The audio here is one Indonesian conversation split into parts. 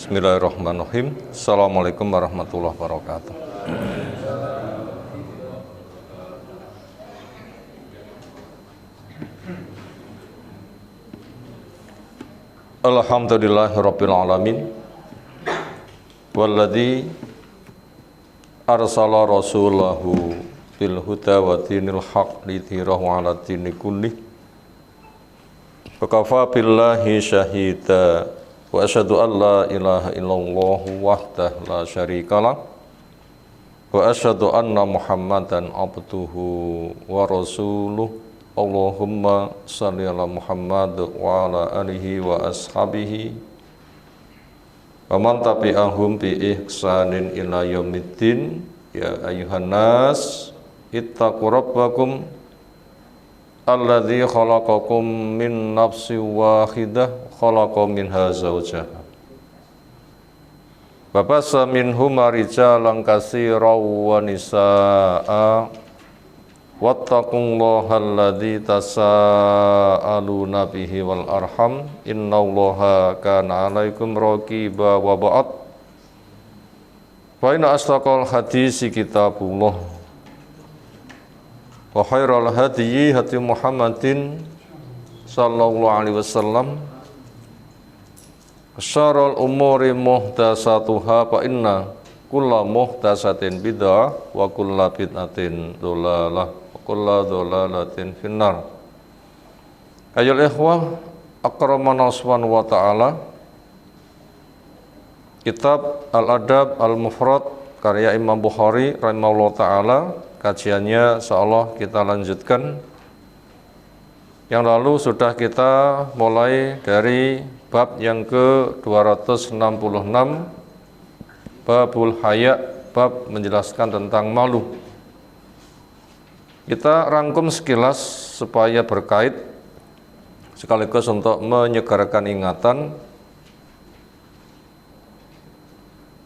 Bismillahirrahmanirrahim. Assalamualaikum warahmatullahi wabarakatuh. Alhamdulillahirabbil alamin. Walladzi arsala rasulahu bil huda wa dinil haq lidhirahu 'ala dini kullih. Wa kafa billahi syahida. Wa asyhadu an la ilaha illallah wahdahu la syarikalah wa asyhadu anna Muhammadan abduhu wa rasuluh. Allahumma shalli ala Muhammad wa ala alihi wa ashabihi wa man tabi'ahum bi ihsanin ila yaumiddin. Ya ayyuhan nas ittaqu rabbakum alladzi khalaqakum min nafsin wahidah khalaqa minha zawjaha wa bassa minhuma rijalan katsiran wa nisaa'a wattaqullaha alladzi tasaaluna bihi wal arham innallaha kana 'alaikum raqiba wa ba'd. Fa inna asdaqal hadisi kitabullah wa khairal hadyi hadi Muhammadin sallallahu alaihi wasallam. Syarrul umuri muhdatsatuha fa inna kulla muhdatsatin bid'ah wa kulla bid'atin dhalalah wa kulla dhalalatin finnar. Ayyuhal ikhwah akramana subhanahu wa ta'ala. Kitab Al-Adab Al-Mufrad karya Imam Bukhari rahimahullah ta'ala. Kajiannya insyaallah kita lanjutkan. Yang lalu sudah kita mulai dari bab yang ke-266, babul haya, bab menjelaskan tentang malu. Kita rangkum sekilas supaya berkait, sekaligus untuk menyegarkan ingatan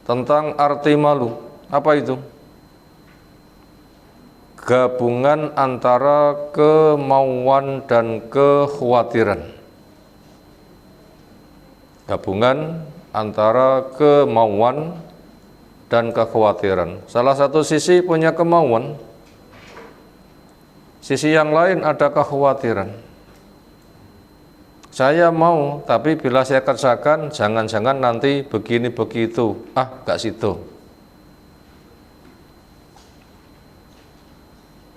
tentang arti malu. Apa itu? Gabungan antara kemauan dan kekhawatiran. Gabungan antara kemauan dan kekhawatiran. Salah satu sisi punya kemauan, sisi yang lain ada kekhawatiran. Saya mau, tapi bila saya kerjakan, jangan-jangan nanti begini begitu. Gak situ.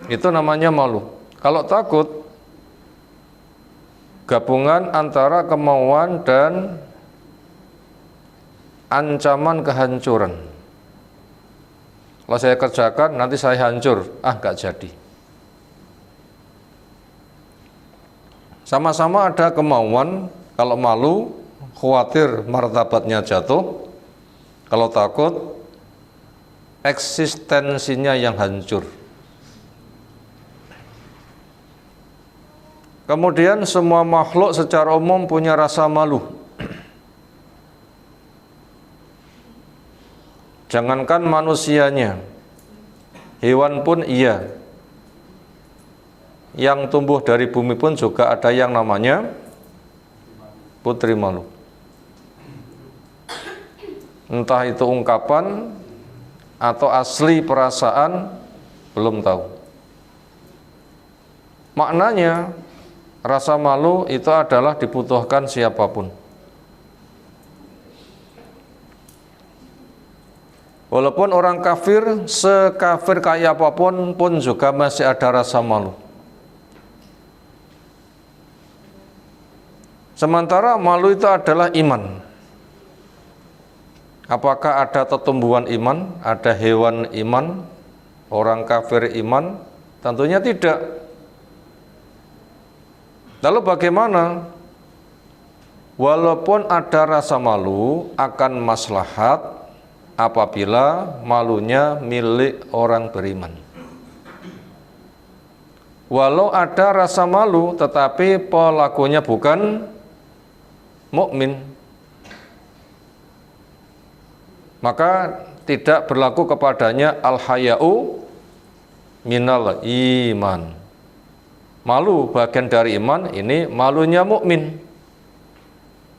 Itu namanya malu. Kalau takut, gabungan antara kemauan dan ancaman kehancuran. Kalau saya kerjakan, nanti saya hancur. Gak jadi. Sama-sama ada kemauan. Kalau malu, khawatir martabatnya jatuh. Kalau takut, eksistensinya yang hancur. Kemudian semua makhluk secara umum punya rasa malu. Jangankan manusianya, hewan pun iya. Yang tumbuh dari bumi pun juga ada yang namanya putri malu. Entah itu ungkapan atau asli perasaan, belum tahu. Maknanya, rasa malu itu adalah dibutuhkan siapapun. Walaupun orang kafir, sekafir kayak apapun pun juga masih ada rasa malu. Sementara malu itu adalah iman. Apakah ada pertumbuhan iman, ada hewan iman, orang kafir iman? Tentunya tidak. Lalu bagaimana? Walaupun ada rasa malu, akan maslahat apabila malunya milik orang beriman. Walau ada rasa malu, tetapi pelakunya bukan mukmin, maka tidak berlaku kepadanya al-haya'u minal iman. Malu bagian dari iman, ini malunya mukmin.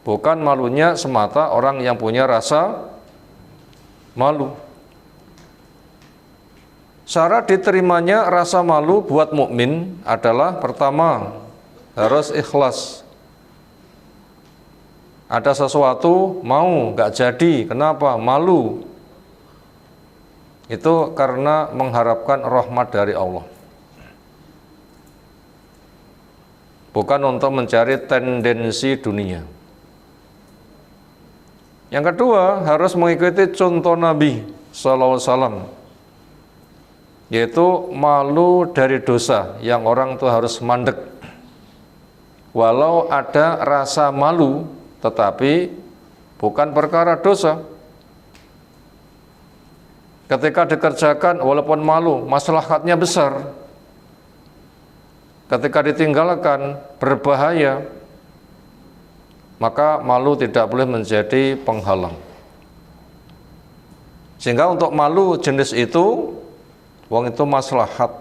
Bukan malunya semata orang yang punya rasa malu. Syarat diterimanya rasa malu buat mukmin adalah pertama, harus ikhlas. Ada sesuatu mau nggak jadi, kenapa? Malu. Itu karena mengharapkan rahmat dari Allah. Bukan untuk mencari tendensi dunia. Yang kedua, harus mengikuti contoh Nabi sallallahu alaihi wasallam, yaitu malu dari dosa yang orang itu harus mandek. Walau ada rasa malu, tetapi bukan perkara dosa. Ketika dikerjakan walaupun malu, maslahatnya besar. Ketika ditinggalkan berbahaya, maka malu tidak boleh menjadi penghalang. Sehingga untuk malu jenis itu, wong itu maslahat.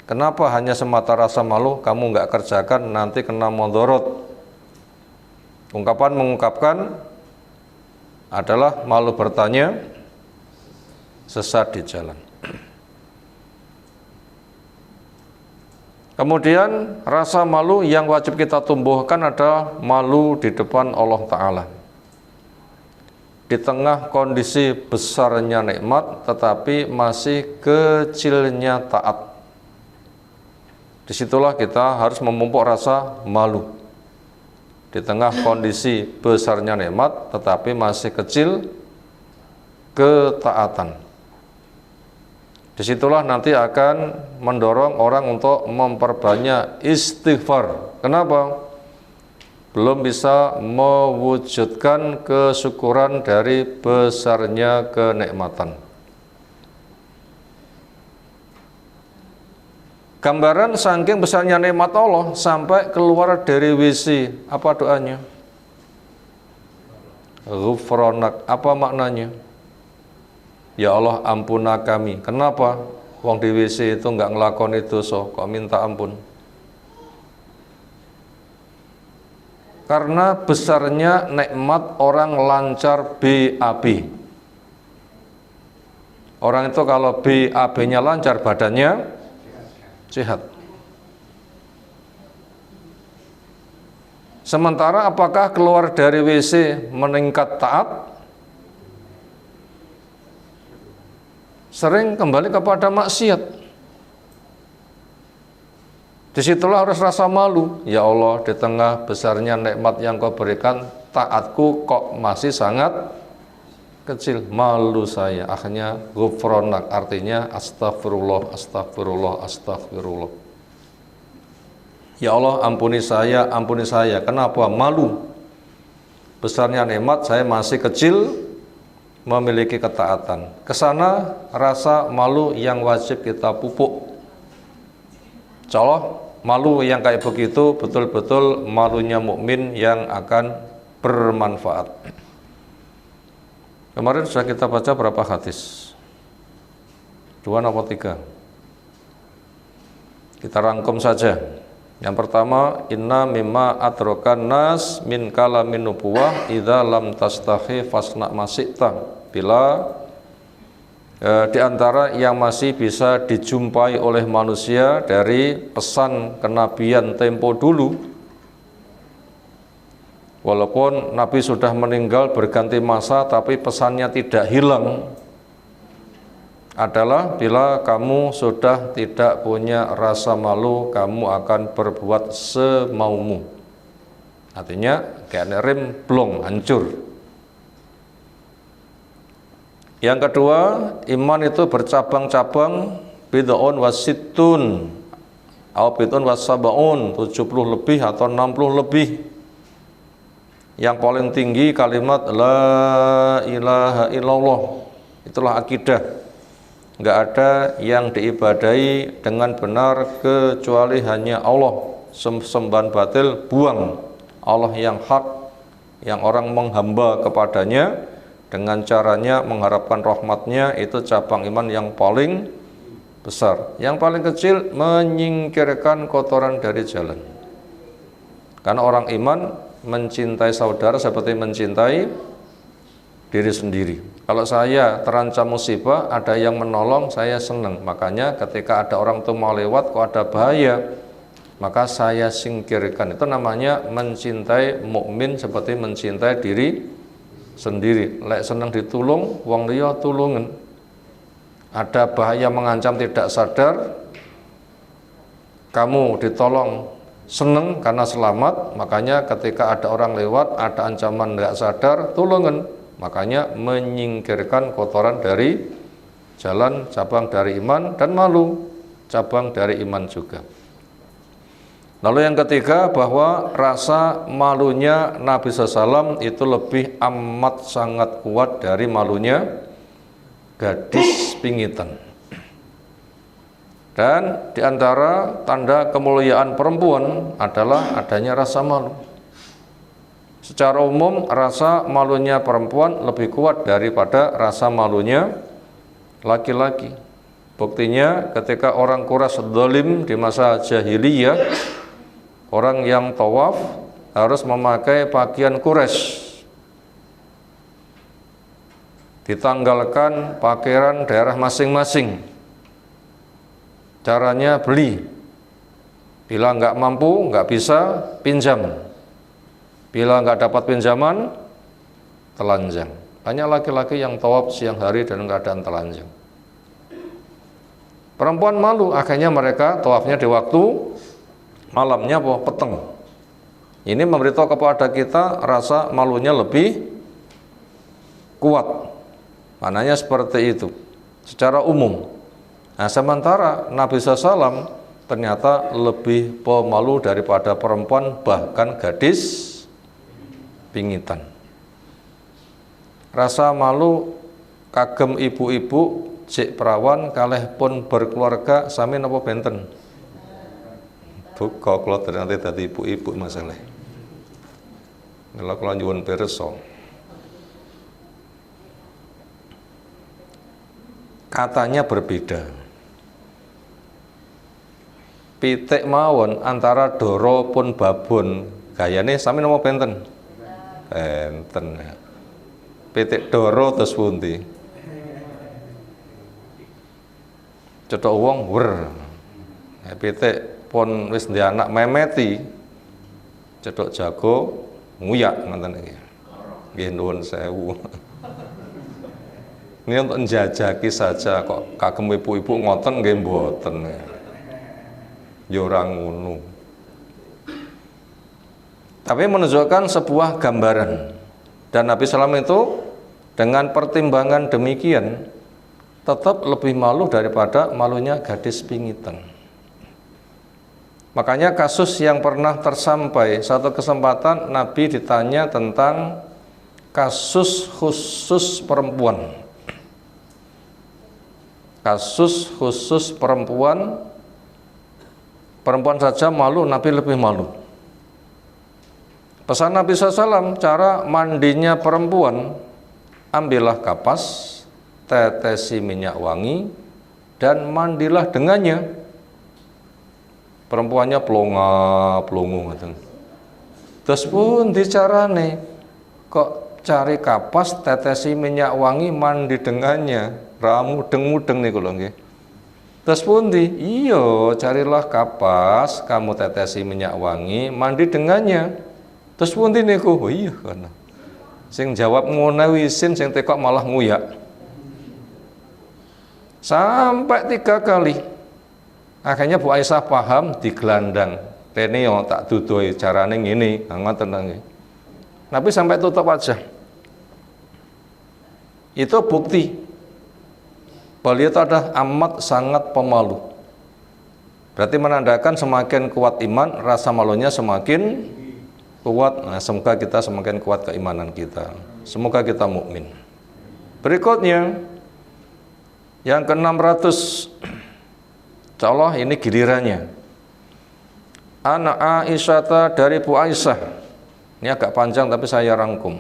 Kenapa hanya semata rasa malu kamu nggak kerjakan, nanti kena mondorot. Ungkapan mengungkapkan adalah malu bertanya, sesat di jalan. Kemudian rasa malu yang wajib kita tumbuhkan adalah malu di depan Allah Ta'ala. Di tengah kondisi besarnya nikmat tetapi masih kecilnya taat. Disitulah kita harus memupuk rasa malu. Di tengah kondisi besarnya nikmat tetapi masih kecil ketaatan. Disitulah nanti akan mendorong orang untuk memperbanyak istighfar. Kenapa? Belum bisa mewujudkan kesyukuran dari besarnya kenikmatan. Gambaran saking besarnya nikmat Allah sampai keluar dari WC, apa doanya? Ghufranak, apa maknanya? Ya Allah, ampuna kami. Kenapa? Wong di WC itu nggak ngelakoni dosa, kok minta ampun? Karena besarnya nikmat orang lancar BAB. Orang itu kalau BAB-nya lancar, badannya sehat. Sementara apakah keluar dari WC meningkat taat? Sering kembali kepada maksiat. Disitulah harus rasa malu. Ya Allah, di tengah besarnya nikmat yang kau berikan, taatku kok masih sangat kecil. Malu saya. Akhirnya ghufranak, artinya astagfirullah, astagfirullah, astagfirullah. Ya Allah, ampuni saya, ampuni saya. Kenapa? Malu. Besarnya nikmat, saya masih kecil, memiliki ketaatan. Kesana rasa malu yang wajib kita pupuk. Contoh malu yang kayak begitu betul-betul malunya mukmin yang akan bermanfaat. Kemarin sudah kita baca berapa hadis? 2 atau 3? Kita rangkum saja. Yang pertama, inna mimma atrokan nas min kalamin nubuwah idza lam tastahi fasna masikta. Bila di antara yang masih bisa dijumpai oleh manusia dari pesan kenabian tempo dulu, walaupun Nabi sudah meninggal berganti masa tapi pesannya tidak hilang, adalah bila kamu sudah tidak punya rasa malu, kamu akan berbuat semaumu. Artinya kayak rem blong, hancur. Yang kedua, iman itu bercabang-cabang, bid'un wasittun atau bid'un wasabaun, 70 lebih atau 60 lebih. Yang paling tinggi kalimat la ilaha illallah. Itulah akidah. Enggak ada yang diibadahi dengan benar kecuali hanya Allah. Sembahan batil buang. Allah yang hak, yang orang menghamba kepadanya dengan caranya mengharapkan rahmatnya, itu cabang iman yang paling besar. Yang paling kecil, menyingkirkan kotoran dari jalan. Karena orang iman mencintai saudara seperti mencintai diri sendiri. Kalau saya terancam musibah, ada yang menolong, saya senang. Makanya ketika ada orang tuh mau lewat, kok ada bahaya, maka saya singkirkan. Itu namanya mencintai mukmin seperti mencintai diri sendiri. Lek senang ditulung, wong liya tulungen. Ada bahaya mengancam tidak sadar, kamu ditolong seneng karena selamat. Makanya ketika ada orang lewat, ada ancaman tidak sadar, tulungen. Makanya menyingkirkan kotoran dari jalan, cabang dari iman, dan malu, cabang dari iman juga. Lalu yang ketiga, bahwa rasa malunya Nabi SAW itu lebih amat sangat kuat dari malunya gadis pingitan. Dan diantara tanda kemuliaan perempuan adalah adanya rasa malu. Secara umum rasa malunya perempuan lebih kuat daripada rasa malunya laki-laki. Buktinya ketika orang Quraisy zalim di masa jahiliyah, orang yang tawaf harus memakai pakaian Quraisy, ditanggalkan pakaian daerah masing-masing. Caranya beli, bila nggak mampu, nggak bisa, pinjam. Bila nggak dapat pinjaman, telanjang. Banyak laki-laki yang tawaf siang hari dan keadaan telanjang. Perempuan malu, akhirnya mereka tawafnya di waktu malamnya peteng. Ini memberitahu kepada kita rasa malunya lebih kuat. Maknanya seperti itu secara umum. Nah, sementara Nabi SAW ternyata lebih pemalu daripada perempuan, bahkan gadis pingitan. Rasa malu kagem ibu-ibu cek perawan kalih pun berkeluarga sami napa benten? Duka kula ternyata dadi ibu-ibu masalah. Mila kula nyuwun pirsa. Katanya berbeda. Pitik mawon antara doro pun babon, gayane sami napa benten? Benten. Pitik doro terus pundi? Cetok wong wer. Pitik pun wis ndek anak memeti. Cetok jago nguyak ngoten iki. Nggih nuwun sewu. Ini untuk njajaki saja, kok kagem ibu-ibu ngoten nggih mboten. Ya ora ngono. Tapi menunjukkan sebuah gambaran. Dan Nabi SAW itu dengan pertimbangan demikian tetap lebih malu daripada malunya gadis pingitan. Makanya kasus yang pernah tersampai, satu kesempatan Nabi ditanya tentang kasus khusus perempuan. Kasus khusus perempuan, perempuan saja malu, Nabi lebih malu. Pesan Nabi SAW, cara mandinya perempuan, ambillah kapas, tetesi minyak wangi, dan mandilah dengannya. Perempuannya pelongo gitu. Terus pun dicarane, kok cari kapas, tetesi minyak wangi, mandi dengannya, mudeng-mudeng nih kalau nggih. Terus pun iyo carilah kapas, kamu tetesi minyak wangi, mandi dengannya. Terus pundi niku? Oh iya kana. Sing jawab ngono wisin, sing tekok malah nguyak. Sampai 3 kali. Akhirnya Bu Aisyah paham, digelandang. Rene yo tak duduhi carane ngene, ngoten nggih. Nabi sampai tutup aja. Itu bukti beliau itu ada amat sangat pemalu. Berarti menandakan semakin kuat iman, rasa malunya semakin kuat. Nah, semoga kita semakin kuat keimanan kita. Semoga kita mukmin. Berikutnya yang ke-600, insyaallah ini gilirannya. Ana Aisyah, dari Bu Aisyah. Ini agak panjang tapi saya rangkum.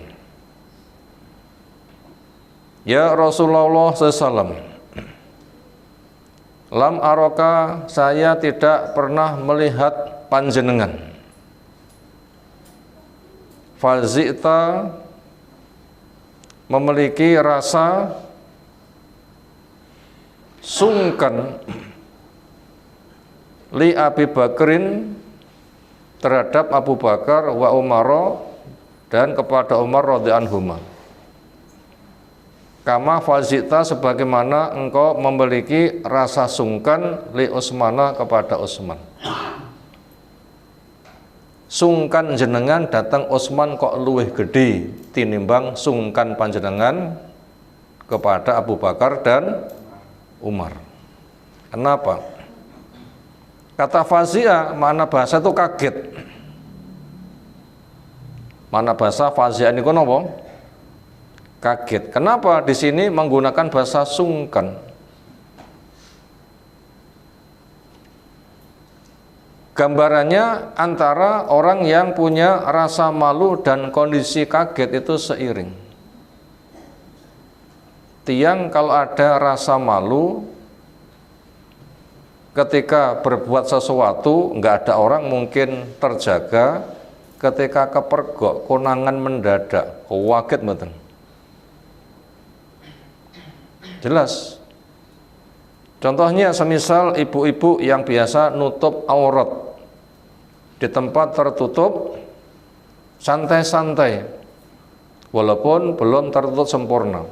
Ya Rasulullah SAW, lam aroka, saya tidak pernah melihat panjenengan. fazita memiliki rasa sungkan li Abi Bakrin terhadap Abu Bakar wa Umar dan kepada Umar radhiyallahu anhuma. Kama fazita sebagaimana engkau memiliki rasa sungkan li Utsmana kepada Utsman. Sungkan jenengan datang Utsman kok luwih gede tinimbang sungkan panjenengan kepada Abu Bakar dan Umar. Kenapa? Kata fazia makna bahasa itu kaget. Mana bahasa fazia ini napa? Kaget. Kenapa di sini menggunakan bahasa sungkan? Gambarannya antara orang yang punya rasa malu dan kondisi kaget itu seiring. Tiang kalau ada rasa malu ketika berbuat sesuatu, nggak ada orang mungkin terjaga. Ketika kepergok, konangan mendadak, kaget betul. Jelas. Contohnya semisal ibu-ibu yang biasa nutup aurat di tempat tertutup santai-santai walaupun belum tertutup sempurna.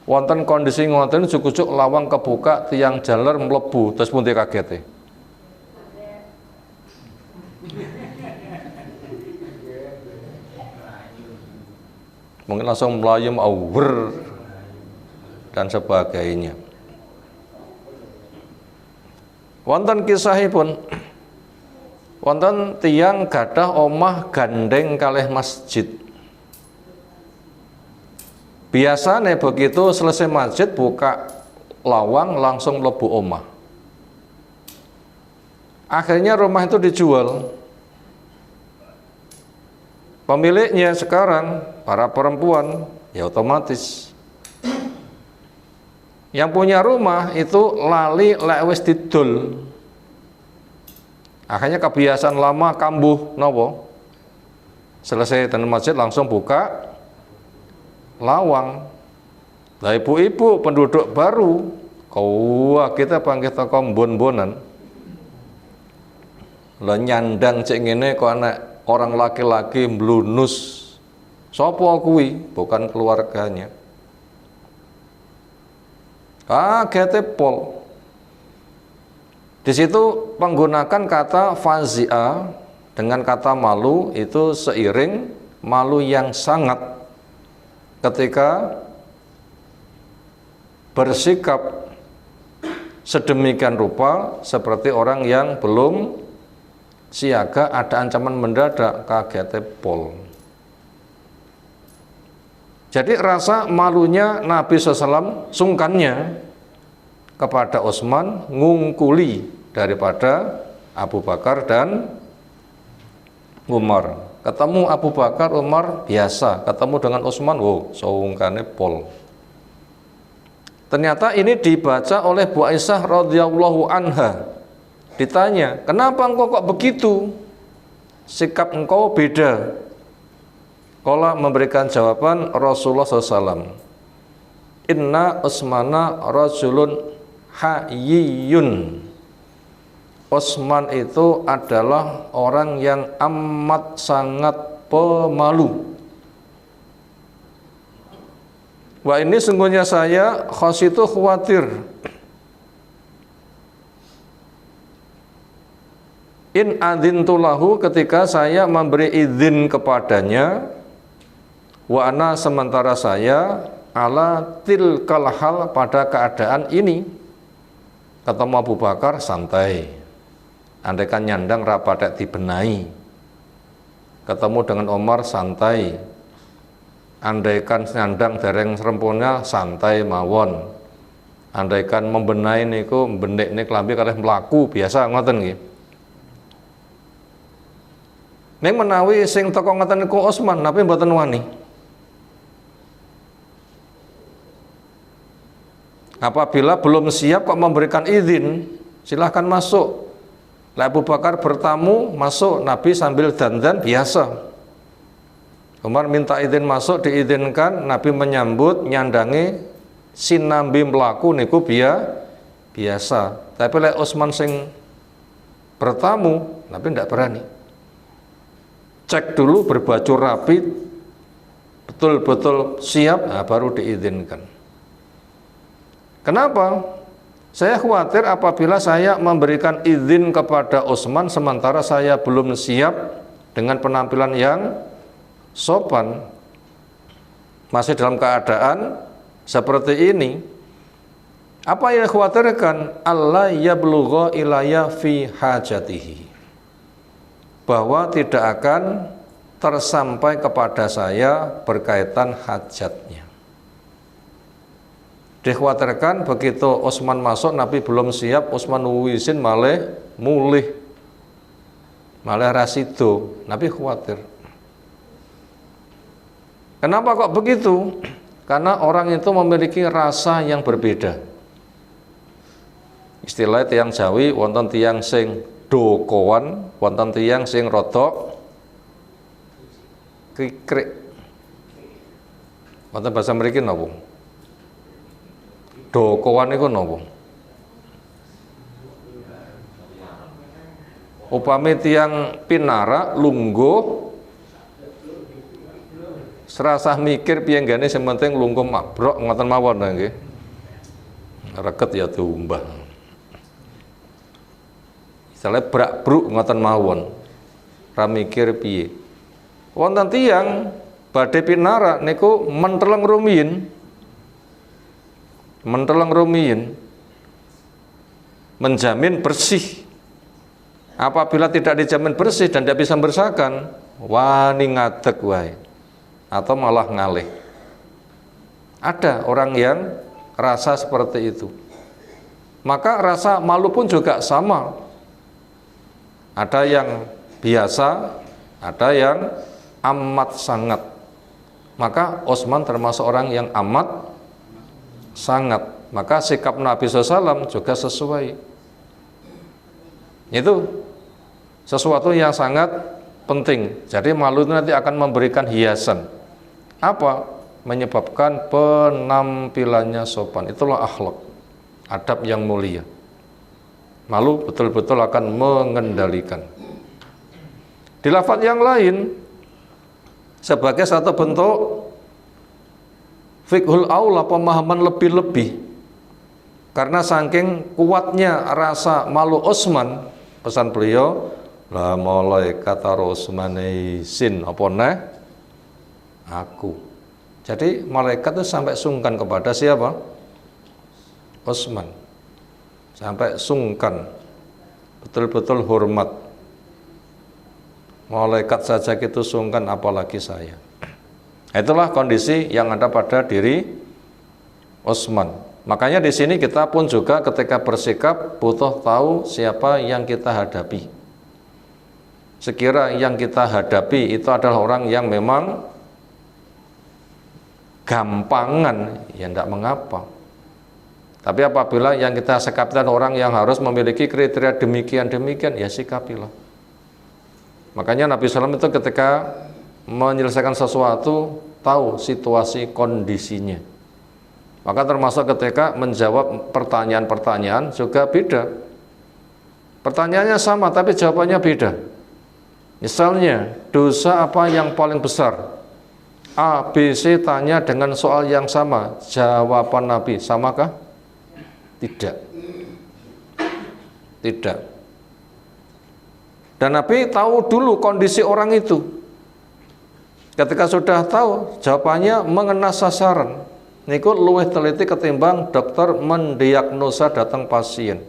Wonten kondisi ngoten cukup lawang kebuka tiang jaler mlebu terus pun dikageti. Mungkin langsung melayum awur dan sebagainya. Wonten kisahipun wonten tiyang gadah omah gandeng kalih masjid. Biasanya begitu selesai masjid buka lawang langsung mlebu omah. Akhirnya rumah itu dijual. Pemiliknya sekarang para perempuan ya otomatis yang punya rumah itu lali lek wis didol. Akhirnya kebiasaan lama kambuh nopo. Selesai tenan masjid langsung buka lawang. Lah ibu-ibu penduduk baru, wah kita panggil toko bon-bonan. Lah nyandang cek ngene kok anak orang laki-laki mblunus. Sopo kuwi? Bukan keluarganya. Kaget pol. Di situ menggunakan kata fazia dengan kata malu itu seiring malu yang sangat ketika bersikap sedemikian rupa seperti orang yang belum siaga ada ancaman mendadak kaget pol. Jadi rasa malunya Nabi SAW sungkannya kepada Utsman ngungkuli daripada Abu Bakar dan Umar. Ketemu Abu Bakar, Umar biasa, ketemu dengan Utsman, sungkane pol. Ternyata ini dibaca oleh Bu Aisyah radhiyallahu anha. Ditanya, kenapa engkau kok begitu? Sikap engkau beda. Qala memberikan jawaban Rasulullah SAW. Inna Utsmana rajulun hayyun. Utsman itu adalah orang yang amat sangat pemalu. Wah ini sungguhnya saya khasitu khawatir. In adzintu lahu ketika saya memberi izin kepadanya. Wa ana sementara saya ala tilkal hal pada keadaan ini. Ketemu Abu Bakar santai. Andaikan nyandang rapatek dibenahi. Ketemu dengan Umar santai. Andaikan nyandang dereng serempunya santai mawon. Andaikan membenahi niku benik nik lambi kalih mlaku biasa ngoten nggih. Ning menawi sing teko ngoten niku Utsman napa mboten wani. Apabila belum siap kok memberikan izin, silahkan masuk. Abu Bakar bertamu masuk, Nabi sambil dandan biasa. Umar minta izin masuk, diizinkan, Nabi menyambut, nyandangi, sinambi melaku niku biasa. Tapi lek Utsman sing bertamu, Nabi tidak berani. Cek dulu berbaju rapi, betul-betul siap, nah baru diizinkan. Kenapa? Saya khawatir apabila saya memberikan izin kepada Utsman sementara saya belum siap dengan penampilan yang sopan, masih dalam keadaan seperti ini, apa yang dikhawatirkan? Allah yablugha ilayya fi hajatihi, bahwa tidak akan tersampai kepada saya berkaitan hajatnya. Dikhawatirkan begitu Utsman masuk, Nabi belum siap, Utsman wisin malah mulih, malah rasido. Nabi khawatir. Kenapa kok begitu? Karena orang itu memiliki rasa yang berbeda. Istilah tiyang Jawi, wonten tiyang sing dokowan, wonten tiyang sing rodok kikrik. Wonten bahasa mriki napa? Dokowan niku napa? Upami tiyang pinara lungguh serasah mikir piye nggane sing penting lungguh mabrok ngoten mawon nggih. Reket ya tumbah. Isale brak-bruk ngoten mawon. Ra mikir piye. Wonten tiyang badhe pinara niku menteleng rumiyin. Menteleng rumiyin. Menjamin bersih. Apabila tidak dijamin bersih dan tidak bisa membersihkan, wani ngadeg wae. Atau malah ngalih. Ada orang yang rasa seperti itu. Maka rasa malu pun juga sama. Ada yang biasa, ada yang amat sangat. Maka Utsman termasuk orang yang amat sangat. Maka sikap Nabi SAW juga sesuai. Itu sesuatu yang sangat penting. Jadi malu itu nanti akan memberikan hiasan. Apa? Menyebabkan penampilannya sopan. Itulah akhlak, adab yang mulia. Malu betul-betul akan mengendalikan. Di lafaz yang lain, sebagai satu bentuk fiqhul aula, pemahaman lebih-lebih, karena saking kuatnya rasa malu Utsman, pesan beliau, la malaikat Utsmane sin apa neh aku. Jadi malaikat itu sampai sungkan kepada siapa? Utsman. Sampai sungkan, betul-betul hormat. Malaikat saja gitu sungkan, apalagi saya. Itulah kondisi yang ada pada diri Utsman. Makanya di sini kita pun juga ketika bersikap butuh tahu siapa yang kita hadapi. Sekira yang kita hadapi itu adalah orang yang memang gampangan, ya tidak mengapa. Tapi apabila yang kita sikapi orang yang harus memiliki kriteria demikian-demikian, ya sikapilah. Makanya Nabi SAW itu ketika menyelesaikan sesuatu, tahu situasi kondisinya. Maka termasuk ketika menjawab pertanyaan-pertanyaan juga beda. Pertanyaannya sama, tapi jawabannya beda. Misalnya, dosa apa yang paling besar? A, B, C tanya dengan soal yang sama, jawaban Nabi samakah? Tidak. Tidak. Dan Nabi tahu dulu kondisi orang itu. Ketika sudah tahu, jawabannya mengena sasaran. Niku luwih teliti ketimbang dokter mendiagnosa datang pasien.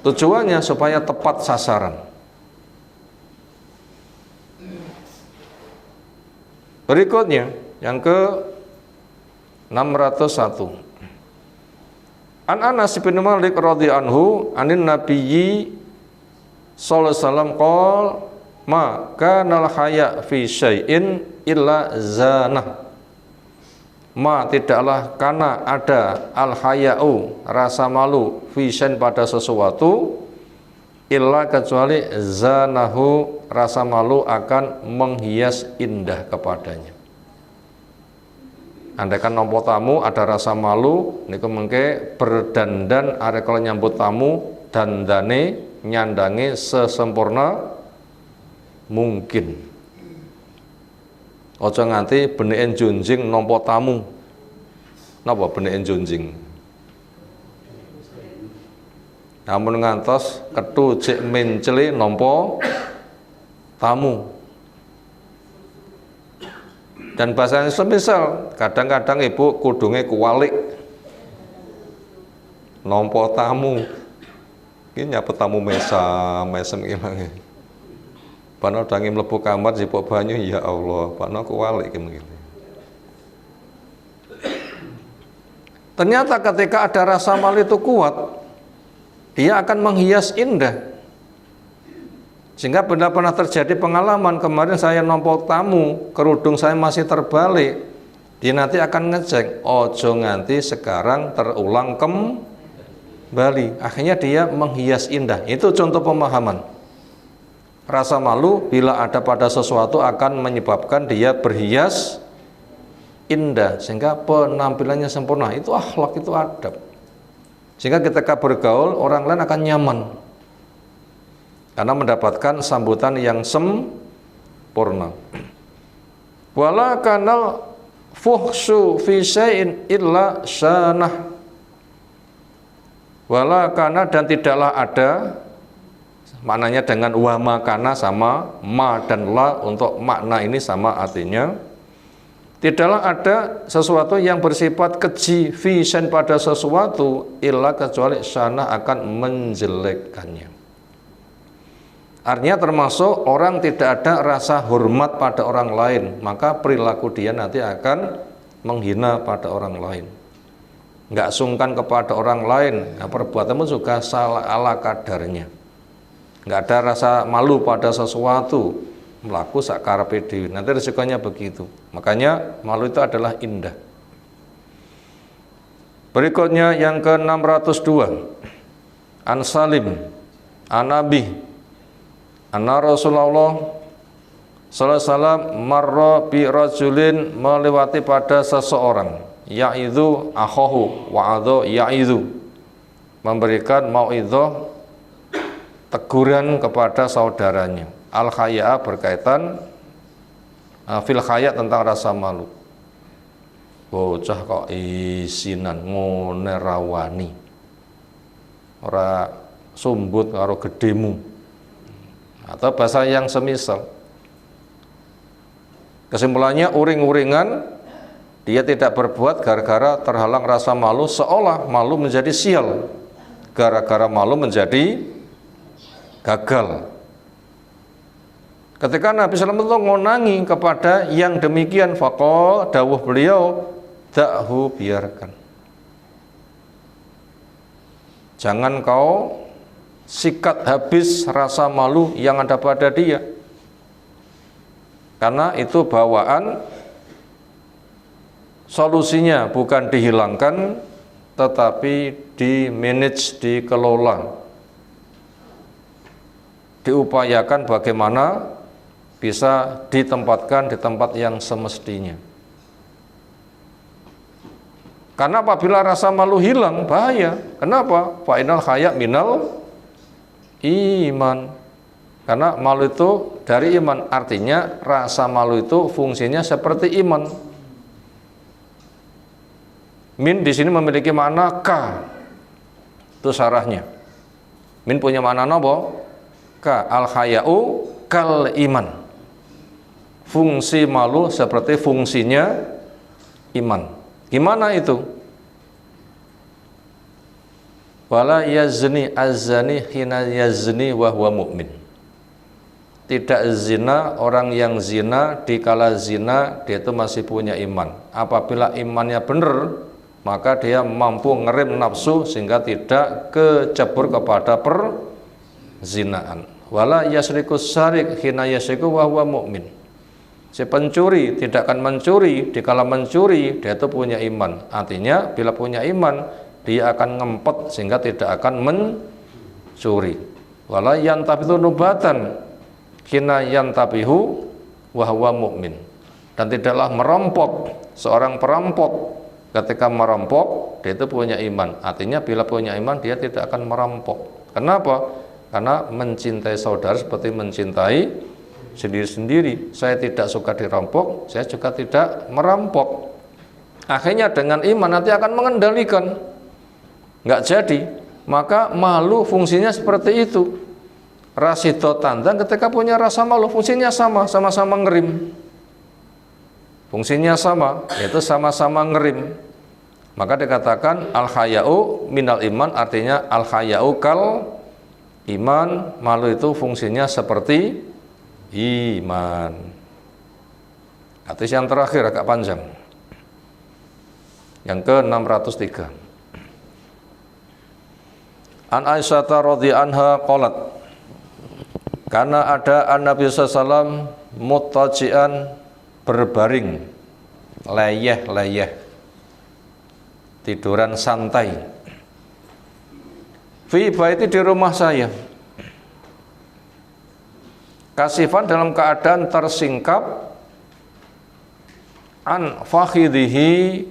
Tujuannya supaya tepat sasaran. Berikutnya yang ke 601. An Anas bin Malik radhiyallahu anhu anin nabiyyi sallallahu alaihi wasallam qol ma kana al haya fi syai'in illa zanah. Ma tidaklah karena ada al haya'u rasa malu fi syai'in pada sesuatu illa kecuali zanahu, rasa malu akan menghias indah kepadanya. Andaikan nampa tamu ada rasa malu niku mengke berdandan arek kalau nyambut tamu dandane nyandange sesempurna mungkin. Aja nganti beneken junjing nampa tamu. Napa beneken junjing? Namun ngantos kethu jek mencele nampa tamu. Dan bahasanya semisal kadang-kadang ibu kudunge kuwalik nampa tamu. Iki nyapa tamu mesem ilang. Pano dangi mlebu kamar jipuk banyu, ya Allah, pano kuwalik iki mengene. Ternyata ketika ada rasa malu itu kuat, dia akan menghias indah. Sehingga benar pernah terjadi pengalaman kemarin saya nampak tamu, kerudung saya masih terbalik. Dia nanti akan ngecek, ojo nganti sekarang terulang kembali. Akhirnya dia menghias indah. Itu contoh pemahaman. Rasa malu bila ada pada sesuatu akan menyebabkan dia berhias indah sehingga penampilannya sempurna. Itu akhlak, itu adab. Sehingga ketika bergaul orang lain akan nyaman karena mendapatkan sambutan yang sempurna. Wala kanal fuhsyu fi syai'in illa syanah. Wala kana, dan tidaklah ada, maknanya dengan wa makana sama ma dan la untuk makna ini sama artinya. Tidaklah ada sesuatu yang bersifat keji fi syai'in pada sesuatu illa kecuali syana akan menjelekkannya. Artinya termasuk orang tidak ada rasa hormat pada orang lain, maka perilaku dia nanti akan menghina pada orang lain. Nggak sungkan kepada orang lain, nah perbuatanmu juga salah ala kadarnya. Nggak ada rasa malu pada sesuatu, melaku sakarepe dhewe. Nanti risikonya begitu. Makanya malu itu adalah indah. Berikutnya yang ke-602. An Salim an Nabi anna Rasulullah sallallahu alaihi wasallam marra bi rajulin, melewati pada seseorang, ya'idhu akhahu wa'adhu ya'idhu, memberikan mau'idhah teguran kepada saudaranya. Al-khaya berkaitan fil khaya tentang rasa malu. Bocah kok isinan ngone rawani, ora sumbut karo gedemu, atau bahasa yang semisal. Kesimpulannya uring-uringan, dia tidak berbuat gara-gara terhalang rasa malu, seolah malu menjadi sial, gara-gara malu menjadi gagal. Ketika Nabi SAW itu ngonangi kepada yang demikian, faqala, dawuh beliau, da'hu, biarkan. Jangan kau sikat habis rasa malu yang ada pada dia, karena itu bawaan. Solusinya bukan dihilangkan, tetapi di-manage, dikelola, diupayakan bagaimana bisa ditempatkan di tempat yang semestinya. Karena apabila rasa malu hilang, bahaya. Kenapa? Fa'inal khaya minal iman. Karena malu itu dari iman, artinya rasa malu itu fungsinya seperti iman. Min di sini memiliki makna ka. Itu syarahnya. Min punya makna apa? Ka, al khaya'u kal iman. Fungsi malu seperti fungsinya iman. Gimana itu? Wala yazni az-zani hina yazni wa huwa mu'min. Tidak zina orang yang zina dikala zina dia itu masih punya iman. Apabila imannya benar, maka dia mampu ngerem nafsu sehingga tidak kecebur kepada perzinaan. Wala yasrikus sarik hina yasriku wa huwa mu'min. Si pencuri tidak akan mencuri dikala mencuri dia itu punya iman. Artinya bila punya iman dia akan ngempet sehingga tidak akan mencuri. wala yantabitu nubatan hina yantabihu wa huwa mu'min. Dan tidaklah merampok seorang perampok ketika merampok dia itu punya iman. Artinya bila punya iman dia tidak akan merampok. Kenapa? Karena mencintai saudara seperti mencintai sendiri-sendiri. Saya tidak suka dirampok, saya juga tidak merampok. Akhirnya dengan iman nanti akan mengendalikan. Nggak jadi. Maka malu fungsinya seperti itu. Rasido tandang ketika punya rasa malu, fungsinya sama, sama-sama ngerim. Fungsinya sama, yaitu sama-sama ngerim. Maka dikatakan al-haya'u minal iman, artinya al-haya'u kal iman. Malu itu fungsinya seperti iman. Hadis yang terakhir agak panjang, yang ke-603. An Aisyah radhiyallahu anha qalat, karena ada Nabi sallallahu alaihi wasallam muttaji'an, berbaring, leyeh-leyeh, tiduran santai, fi baiti, di rumah saya, kasifan, dalam keadaan tersingkap, an fakhidhihi,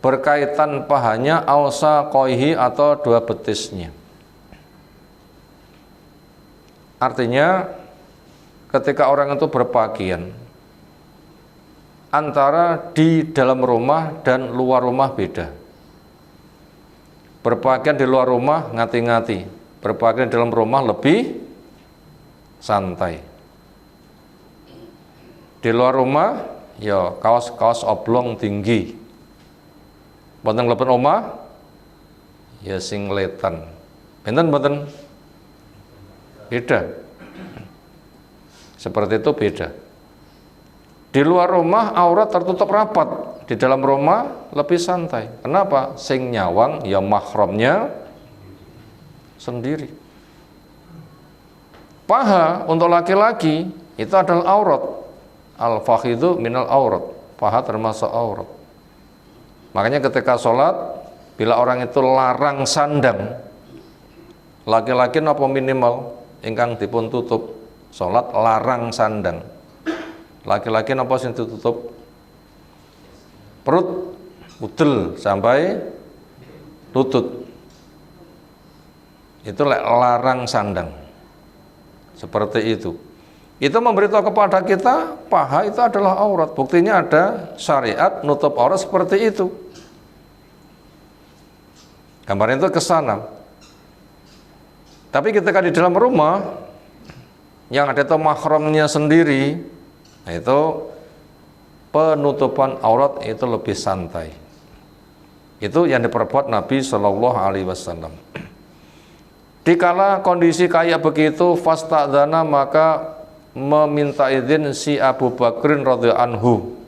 berkaitan pahanya, ausa qoihi, atau dua betisnya. Artinya ketika orang itu berpakaian, antara di dalam rumah dan luar rumah beda. Berpakaian di luar rumah ngati-ngati, berpakaian di dalam rumah lebih santai. Di luar rumah ya kaos-kaos oblong tinggi. Boten leben omah ya singletan. Benten beda. Seperti itu beda. Di luar rumah aurat tertutup rapat, di dalam rumah lebih santai. Kenapa? Sing nyawang ya mahramnya sendiri. Paha untuk laki-laki itu adalah aurat. Al-fakhidhu minal aurat. Paha termasuk aurat. Makanya ketika sholat, bila orang itu larang sandang, laki-laki napa minimal ingkang dipun tutup, sholat larang sandang. Laki-laki napa sing ditutup? Perut, udel sampai lutut. Itu larang sandang. Seperti itu. Itu memberitahu kepada kita paha itu adalah aurat. Buktinya ada syariat nutup aurat seperti itu. Gambarnya itu ke sana. Tapi ketika di dalam rumah yang ada itu mahramnya sendiri, itu penutupan aurat itu lebih santai. Itu yang diperbuat Nabi Shallallahu Alaihi Wasallam. Dikala kondisi kayak begitu, fastadzana, maka meminta izin si Abu Bakrin radhiyallahu anhu.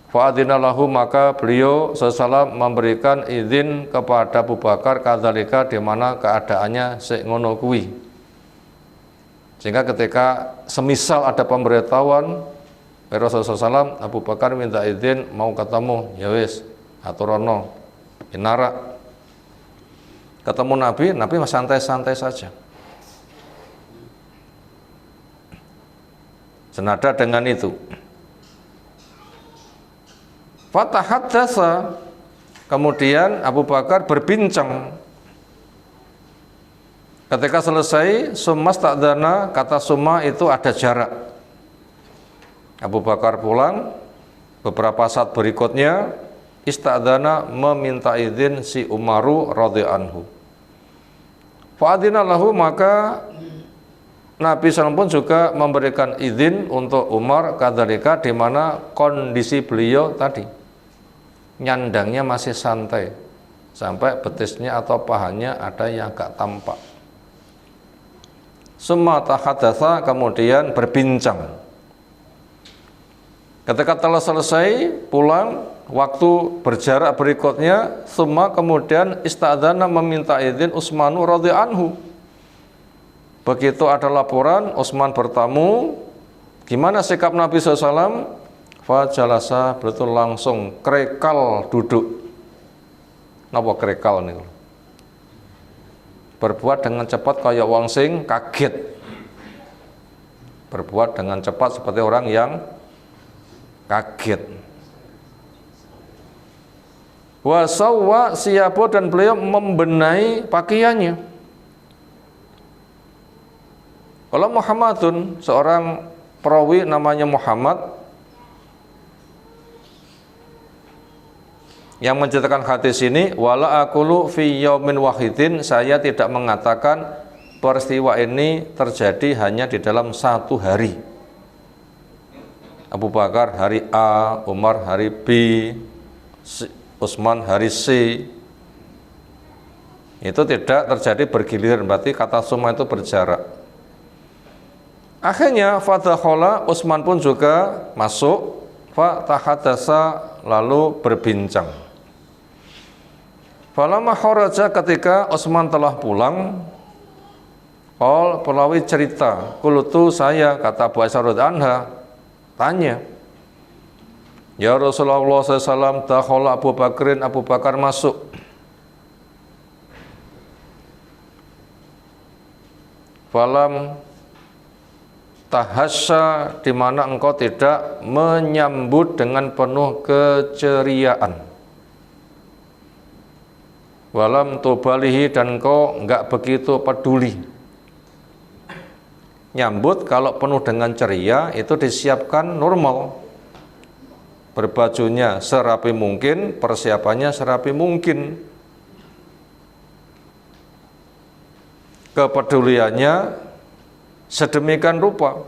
Fa'adzina lahu, maka beliau sallallahu memberikan izin kepada Abu Bakar kadzalika, di mana keadaannya sik ngono kuwi. Sehingga ketika semisal ada pemberitahuan Rasulullah SAW, Abu Bakar minta izin mau ketemu, ya wis aturono inara. Ketemu Nabi masih santai-santai saja. Senada dengan itu, fatahaddatsa, kemudian Abu Bakar berbincang. Ketika selesai, summa sta'dzana, kata summa itu ada jarak. Abu Bakar pulang, beberapa saat berikutnya ista'dzana, meminta izin si Umaru radhiyallahu anhu. Fa'adzina lahu, maka Nabi SAW pun juga memberikan izin untuk Umar kadzalika, di mana kondisi beliau tadi nyandangnya masih santai sampai betisnya atau pahanya ada yang agak tampak. Summa tahaddatsa, kemudian berbincang. Ketika telah selesai pulang, waktu berjarak berikutnya, summa, kemudian istadzana, meminta izin Utsmanu radhiyallahu anhu. Begitu ada laporan Utsman bertamu, gimana sikap Nabi SAW? Fajalasa, betul langsung krekal duduk. Napa krekal nih? berbuat dengan cepat kaya wong sing kaget, berbuat dengan cepat seperti orang yang kaget. Wasawwa siyapo, dan beliau membenahi pakaiannya. Kalau Muhammadun, seorang perawi namanya Muhammad yang menceritakan hadis ini, wala aqulu fi yaumin wahidin, saya tidak mengatakan peristiwa ini terjadi hanya di dalam satu hari. Abu Bakar hari A, Umar hari B, Utsman hari C. Itu tidak terjadi bergiliran, berarti kata summa itu berjarak. Akhirnya fadakhala, Utsman pun juga masuk, fa tahadasa, lalu berbincang. Falamma kharaja, ketika Utsman telah pulang, qol, pelawi cerita, qultu, saya, kata Abu Aisyah radhiyallahu anha, tanya, ya Rasulullah SAW, dakhala Abu Bakrin, Abu Bakar masuk. Falam tahasya, di mana engkau tidak menyambut dengan penuh keceriaan. Walam tubalihi, dan engkau enggak begitu peduli. Nyambut kalau penuh dengan ceria itu disiapkan normal, berbajunya serapi mungkin, persiapannya serapi mungkin, kepeduliannya sedemikian rupa.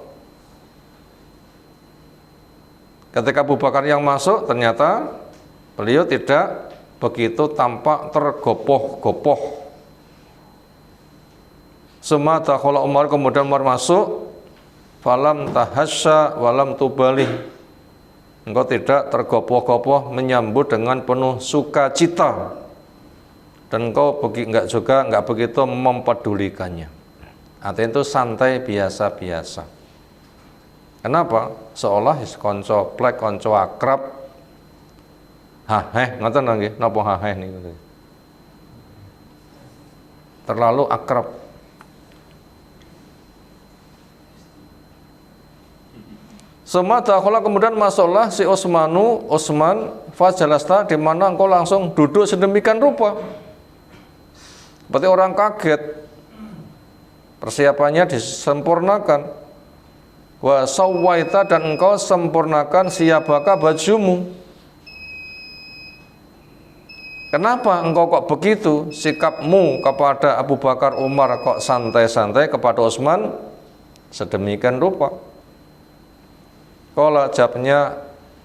Ketika Abu Bakar yang masuk, ternyata beliau tidak begitu tampak tergopoh-gopoh. Semata kalau Umar, kemudian Umar masuk, falam tahasya walam tubalih, engkau tidak tergopoh-gopoh, menyambut dengan penuh sukacita, dan engkau enggak begitu mempedulikannya. Artinya itu santai, biasa-biasa. Kenapa? Seolah konco plek, konco akrab. Ngoten nggih, napa haheh niku. Terlalu akrab. Semata kalau kemudian masuklah si Utsman, fajalasta, di mana engkau langsung duduk sedemikian rupa, seperti orang kaget. Persiapannya disempurnakan. Wa sawwaita, dan engkau sempurnakan siyabaka, bajumu. Kenapa engkau kok begitu? Sikapmu kepada Abu Bakar, Umar kok santai-santai, kepada Utsman sedemikian rupa. Qala, jawabnya,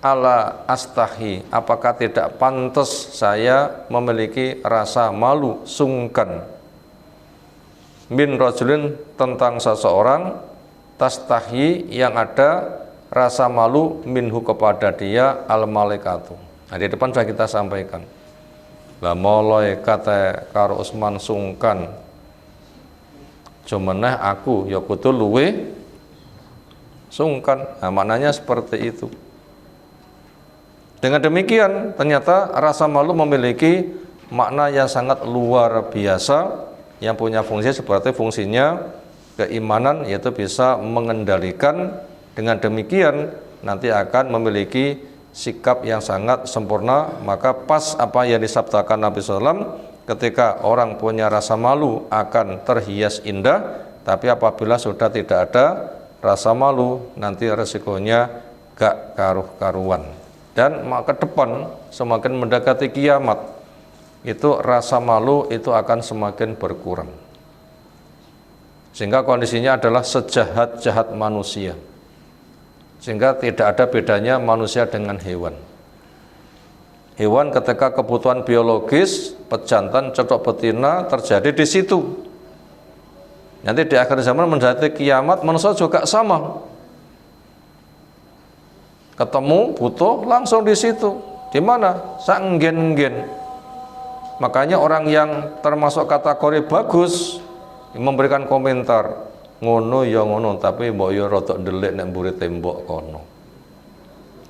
ala astahi, apakah tidak pantas saya memiliki rasa malu, sungkan, min rajulin, tentang seseorang, tastahi, yang ada rasa malu, minhu, kepada dia, al malaikatu. Nah, di depan sudah kita sampaikan. Lah mulai kata karo Utsman sungkan, cumaneh aku ya kudu luwe sungkan. Nah, maknanya seperti itu. Dengan demikian ternyata rasa malu memiliki makna yang sangat luar biasa, yang punya fungsi seperti fungsinya keimanan, yaitu bisa mengendalikan. Dengan demikian nanti akan memiliki sikap yang sangat sempurna. Maka pas apa yang disabdakan Nabi SAW, ketika orang punya rasa malu akan terhias indah, tapi apabila sudah tidak ada rasa malu, nanti resikonya gak karuh-karuan. Dan ke depan semakin mendekati kiamat, itu rasa malu itu akan semakin berkurang, sehingga kondisinya adalah sejahat-jahat manusia, sehingga tidak ada bedanya manusia dengan hewan. Hewan ketika kebutuhan biologis, pejantan, cocok betina terjadi di situ. Nanti di akhir zaman mendekati kiamat, manusia juga sama. Ketemu butuh langsung di situ. Di mana? Sanggen-gen. Makanya orang yang termasuk kategori bagus memberikan komentar, ngono ya ngono, tapi mbok yo rodok ndelik nek mburi tembok kono.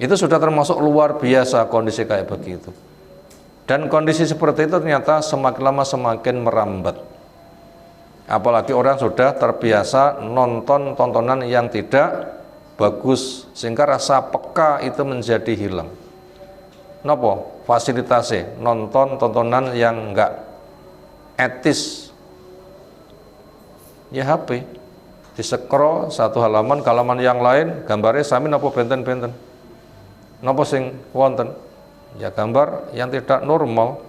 Itu sudah termasuk luar biasa kondisi kayak begitu. Dan kondisi seperti itu ternyata semakin lama semakin merambat. Apalagi orang sudah terbiasa nonton tontonan yang tidak bagus, sehingga rasa peka itu menjadi hilang. Nopo fasilitasnya nonton tontonan yang enggak etis, ya HP disekrol satu halaman ke halaman yang lain gambarnya sami nopo benten-benten, nopo sing wonten ya gambar yang tidak normal.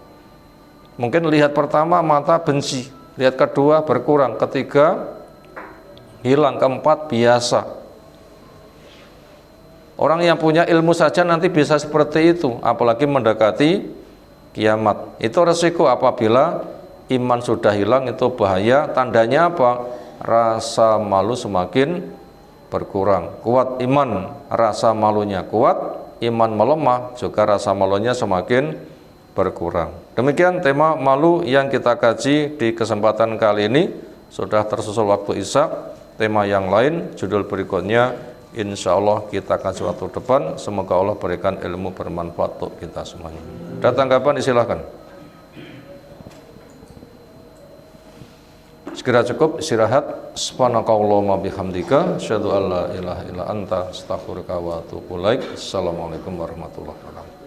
Mungkin lihat pertama mata benci, lihat kedua berkurang, ketiga hilang, keempat biasa. Orang yang punya ilmu saja nanti bisa seperti itu, apalagi mendekati kiamat. Itu resiko apabila iman sudah hilang, itu bahaya. Tandanya apa? Rasa malu semakin berkurang. Kuat iman, rasa malunya kuat. Iman melemah, juga rasa malunya semakin berkurang. Demikian tema malu yang kita kaji di kesempatan kali ini. Sudah tersusul waktu isya. Tema yang lain, judul berikutnya insya Allah kita akan waktu depan. Semoga Allah berikan ilmu bermanfaat untuk kita semuanya. Ada tanggapan, silahkan. Segera cukup istirahat. Subhanakallahumma bihamdika asyhadu an la ilaha illa anta astaghfiruka wa atubu ilaik. Assalamualaikum warahmatullahi wabarakatuh.